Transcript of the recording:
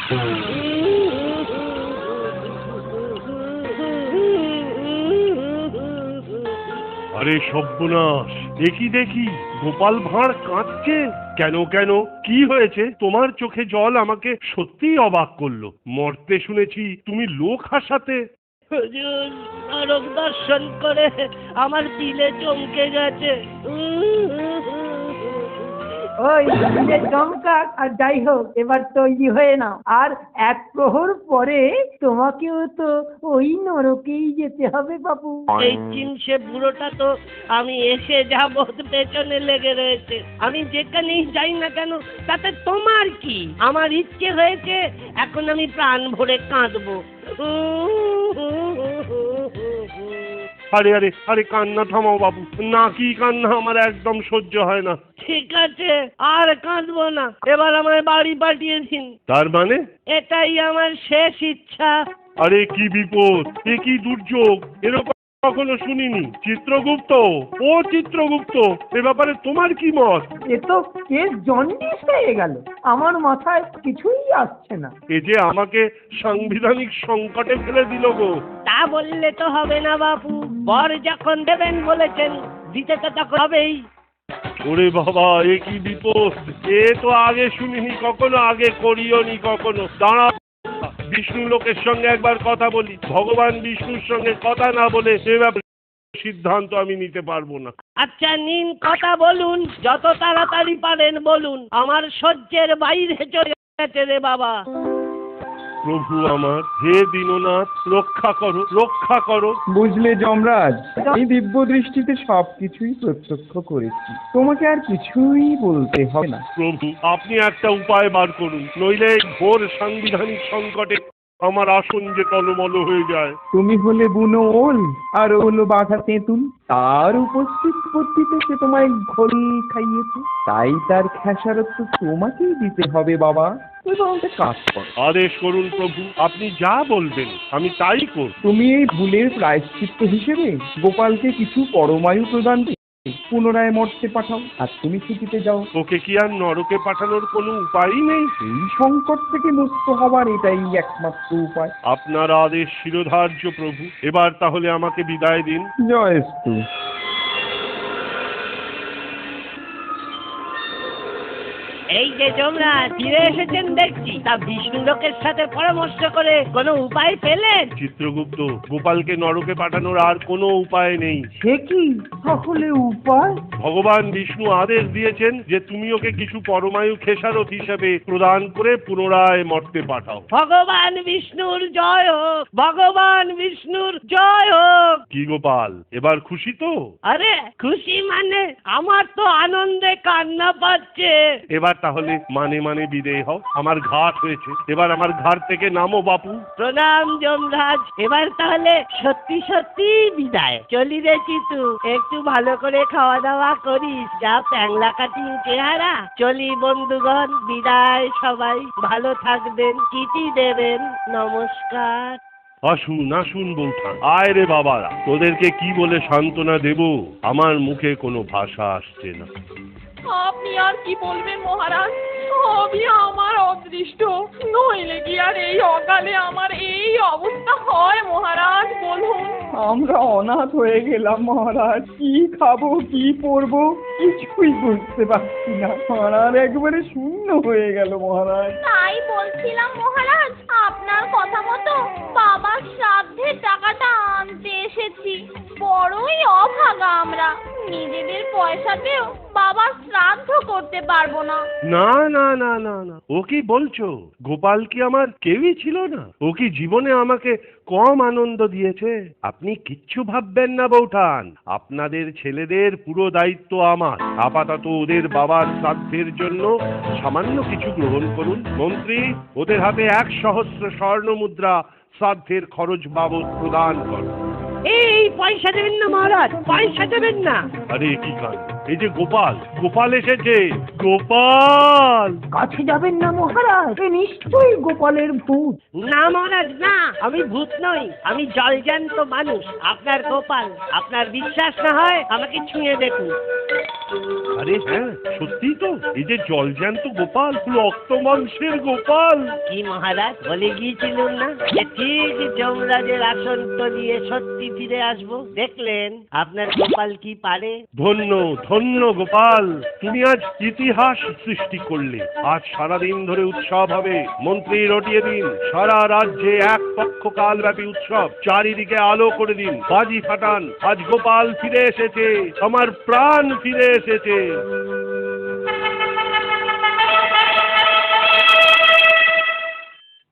আরে সর্বনাশ, দেখি দেখি গোপাল ভাঁড় কাঁদছে কেন? কেন কি হয়েছে? তোমার চোখে জল আমাকে সত্যিই অবাক করলো। মরতে শুনেছি, তুমি লোক হাসাতে। হুজুর, নরক দর্শন করে আমার দিলে চমকে গেছে। ওই দিলে চমকাক আর যাই হোক, এবার তৈরি হয়ে নাও। আর এক প্রহর পরে তোমাকেও তো ওই নরকেই যেতে হবে বাবু। এই চিমসে বুড়োটা তো আমি এসে যাব পেছনে লেগে রয়েছে। আমি যেখানেই যাই না কেন তাতে তোমার কি? আমার ইচ্ছে হয়েছে এখন আমি প্রাণ ভরে কাঁদবো। আরে আরে আরে, কান্না থামাও বাবু, না কি কান্না আমার একদম সহ্য হয় না। ঠিক আছে, আর কাঁদবো না, এবার আমায় বাড়ি পাঠিয়ে দিন। তার মানে? এটাই আমার শেষ ইচ্ছা। আরে কি বিপদ, এ কি দুর্যোগ, এরকম কখনো শুনিনি। চিত্রগুপ্ত, ও চিত্রগুপ্ত, এ ব্যাপারে তোমার কি মত? এ তো কেস জন্ডিস হয়ে গেল, আমার মাথায় কিছুই আসছে না। এ যে আমাকে সাংবিধানিক সংকটে ফেলে দিল গো। তা বললে তো হবে না বাবু, বর যখন দেবেন বলেছেন দিতে তো তখন হবেই। ওরে বাবা, এ কি বিপদ, এ তো আগে শুনিনি কখনো, আগে করিওনি কখনো। দাঁড়া, বিষ্ণু লোকের সঙ্গে একবার কথা বলি। ভগবান বিষ্ণুর সঙ্গে কথা না বলে এ ব্যাপারে সিদ্ধান্ত আমি নিতে পারবো না। আচ্ছা নিন, কথা বলুন, যত তাড়াতাড়ি পারেন বলুন, আমার সহ্যের বাইরে চলে গেছে রে বাবা। প্রভু আমার, হে দীননাথ, রক্ষা করো, রক্ষা করো। বুঝলে যমরাজ, এই দিব্য দৃষ্টিতে সবকিছুই প্রত্যক্ষ করেছি, তোমাকে আর কিছুই বলতে হবে না। প্রভু, আপনি একটা উপায় বার করুন, নইলে এই ঘোর সাংবিধানিক সংকটে আমার আসন যে টলমল হয়ে যায়। তুমি হলে বুনো ওল, আর ও হলো বাঘা তেঁতুল। তার উপস্থিত বুদ্ধিতে সে তোমায় ঘোল খাইয়েছে, তাই তার খেসারত তোমাকেই দিতে হবে বাবা। এবং একটা কাজ করো, আদেশ করুন প্রভু, আপনি যা বলবেন আমি তাই করব। তুমি এই ভুলের প্রায়শ্চিত্ত হিসেবে গোপালকে কিছু পরমায়ু প্রদান করে পুনরায় মর্তে পাঠাও, আর তুমি ছুটিতে যাও। ওকে কি আর নরকে পাঠানোর কোনো উপায়ই নেই? এই সংকট থেকে মুক্ত হবার এটাই একমাত্র উপায়। আপনার আদেশ শিরোধার্য প্রভু, এবার তাহলে আমাকে বিদায় দিন। জয়স্তু। এই যে তোমরা ফিরে এসেছেন দেখছি, তা বিষ্ণু লোকের সাথে পরামর্শ করে কোনো উপায় পেলেন? চিত্রগুপ্ত, গোপালকে নরকে পাঠানোর আর কোনো উপায় নেই। সে কি তাহলে উপায়? ভগবান বিষ্ণু আদেশ দিয়েছেন যে তুমি ওকে কিছু পরমায়ু খেসারত হিসেবে প্রদান করে পুনরায় মর্তে পাঠাও। ভগবান বিষ্ণুর জয় হোক, ভগবান বিষ্ণুর জয় হোক। কি গোপাল, এবার খুশি তো? আরে খুশি মানে আমার তো আনন্দে কান্না পাচ্ছে। এবার তাহলে মানে মানে বিদেয় হও, আমার ঘাট হয়েছে, এবার আমার ঘাট থেকে নামো বাপু। প্রণাম যমরাজ, এবার তাহলে সত্যি সত্যি বিদায়। চলি রে চিতু, একটু ভালো করে খাওয়া দাওয়া করিস, যা প্যাংলা কাটিং চেহারা। চলি বন্ধুগণ, বিদায় সবাই, ভালো থাকবেন, চিঠি দেবেন, নমস্কার। আসুন আসুন বৌঠান, আয় রে বাবারা, তোদেরকে কি বলে সান্ত্বনা দেব, আমার মুখে কোনো ভাষা আসছে না। আপনি আর কি বলবেন মহারাজ, সবই আমার অদৃষ্ট, নইলে কি আর এই অকালে আমার এই অবস্থা হয় মহারাজ, বলুন। আমরা অনাথ হয়ে গেলাম মহারাজ, কি খাবো কি পরবো কিছুই বুঝতে পারছি না, পাড়ার একবারে শূন্য হয়ে গেল মহারাজ। তাই বলছিলাম মহারাজ, আপনার কথা মতো বাবার শ্রাদ্ধের টাকাটা আনতে এসেছি। বড়ই অভাগা আমরা, নিজেদের পয়সাতেও বাবার শ্রাদ্ধ করতে পারবো না। না না না না না, ও কি বলছো? গোপাল কি আমার কেউই ছিল না? ও কি জীবনে আমাকে কম আনন্দ দিয়েছে? আপনি কিচ্ছু ভাববেন না বৌঠান, আপনাদের ছেলেদের পুরো দায়িত্ব আমার। আপাতত ওদের বাবার শ্রাদ্ধের জন্য সামান্য কিছু গ্রহণ করুন। মন্ত্রী, ওদের হাতে 1,000 স্বর্ণ মুদ্রা শ্রাদ্ধের খরচ বাবদ প্রদান করো। এই পয়সা দেবেন না মহারাজ, পয়সা দেবেন না। আরে কি কাজ, এই যে গোপাল, গোপাল এসেছে, গোপাল! কাছে যাবেন না মহারাজ, এ নিশ্চয়ই গোপালের ভূত। না মহারাজ না, আমি ভূত নই, আমি জলজ্যান্ত মানুষ, আপনার গোপাল। আপনার বিশ্বাস না হয় আমাকে ছুঁয়ে দেখুন। আরে হ্যাঁ, সত্যি তো, এই যে জলজ্যান্ত গোপাল, রক্ত মাংসের গোপাল। কি মহারাজ, বলে গিয়েছিলুম না যে ঠিক যমরাজের আসন তলিয়ে সত্যি ফিরে আসবো? দেখলেন আপনার গোপাল কি পারে। ধন্য ধন্য গোপাল, তুমি আজ ইতিহাস সৃষ্টি করলে। আজ সারাদিন ধরে উৎসব হবে, মন্ত্রী রটিয়ে দিন, সারা রাজ্যে এক পক্ষ কাল ব্যাপী উৎসব, চারিদিকে আলো করে দিন, বাজি ফাটান। আজ গোপাল ফিরে এসেছে, আমার প্রাণ ফিরে এসেছে।